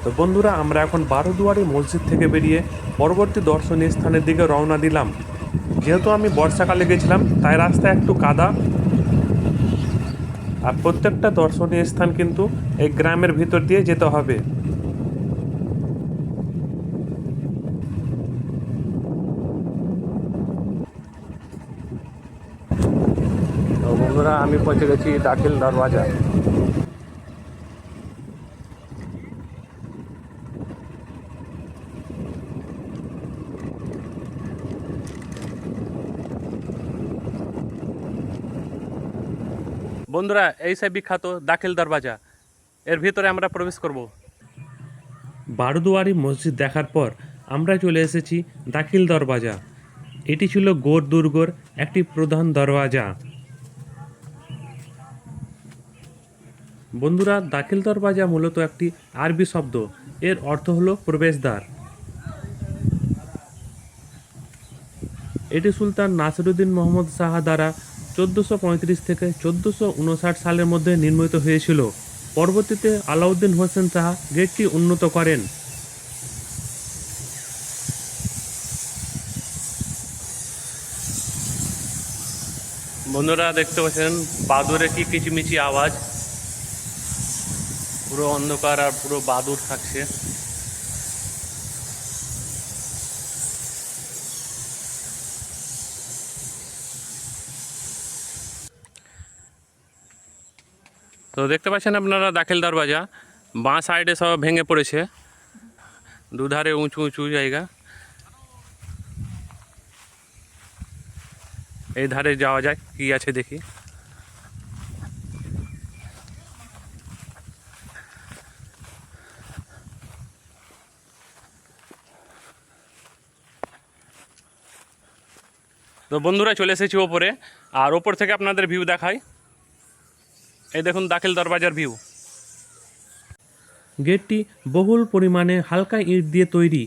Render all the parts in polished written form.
তো বন্ধুরা, আমরা এখন বারোদুয়ারি মসজিদ থেকে বেরিয়ে পরবর্তী দর্শনীয় স্থানের দিকে রওনা দিলাম। যেহেতু আমি বর্ষাকালে গেছিলাম তাই রাস্তায় একটু কাদা, আর প্রত্যেকটা দর্শনীয় স্থান কিন্তু এই গ্রামের ভিতর দিয়ে যেতে হবে। তো বন্ধুরা, আমি পৌঁছে গেছি দাখিল দরওয়াজা। বন্ধুরা, এই সে বিখ্যাত দাখিল দরওয়াজা, এর ভিতরে আমরা প্রবেশ করব। বারোদুয়ারি মসজিদ দেখার পর আমরা চলে এসেছি দাখিল দরওয়াজা। এটি ছিল গৌড় দুর্গর একটি প্রধান দরওয়াজা। বন্ধুরা, দাখিল দরওয়াজা মূলত একটি আরবি শব্দ, এর অর্থ হলো প্রবেশদ্বার। এটি সুলতান নাসিরউদ্দিন মোহাম্মদ শাহ দ্বারা 1435 থেকে 1459 সালের মধ্যে নির্মিত হয়েছিল। পরবর্তীতে আলাউদ্দিন হোসেন শাহ গেটটি উন্নত করেন। বন্ধুরা, দেখতে পাচ্ছেন বাদুরের কি কিচিমিচি আওয়াজ। পুরো অন্ধকার আর পুরো বাদুর থাকছে। তো দেখতে পাচ্ছেন আপনারা দাখিল দরওয়াজা, বাঁ সাইডে সব ভেঙে পড়েছে, দুধারে উঁচু উঁচু জায়গা। এই ধারে যাওয়া যায়, কি আছে দেখি। তো বন্ধুরা, চলে এসেছি ওপরে, আর ওপর থেকে আপনাদের ভিউ দেখাই। এই দেখুন দাখিল দরওয়াজার ভিউ। গেটটি বহুল পরিমাণে হালকা ইট দিয়ে তৈরি।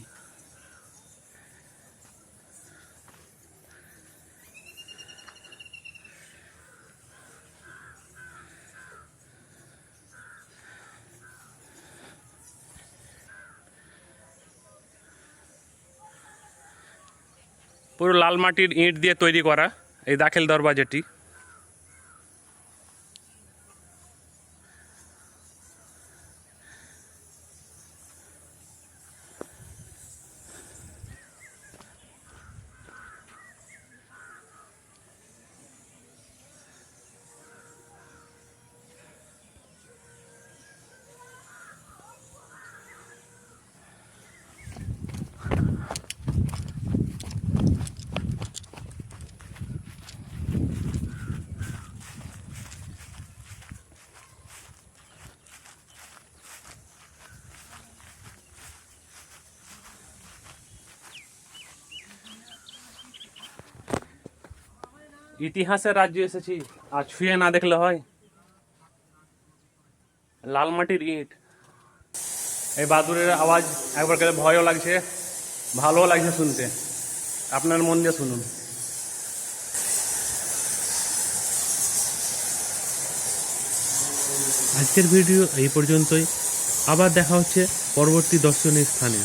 পুরো লাল মাটির ইট দিয়ে তৈরি করা এই দাখিল দরওয়াজাটি। ইতিহাসের রাজ্যে এসেছি, আর ছুঁয়ে না দেখলে হয়। লাল মাটির ইট, এই বাদুরের আওয়াজ একবার গেলে ভয়ও লাগছে, ভালোও লাগছে শুনতে। আপনার মন দিয়ে শুনুন। আজকের ভিডিও এই পর্যন্তই। আবার দেখা হচ্ছে পরবর্তী দর্শনীয় স্থানে।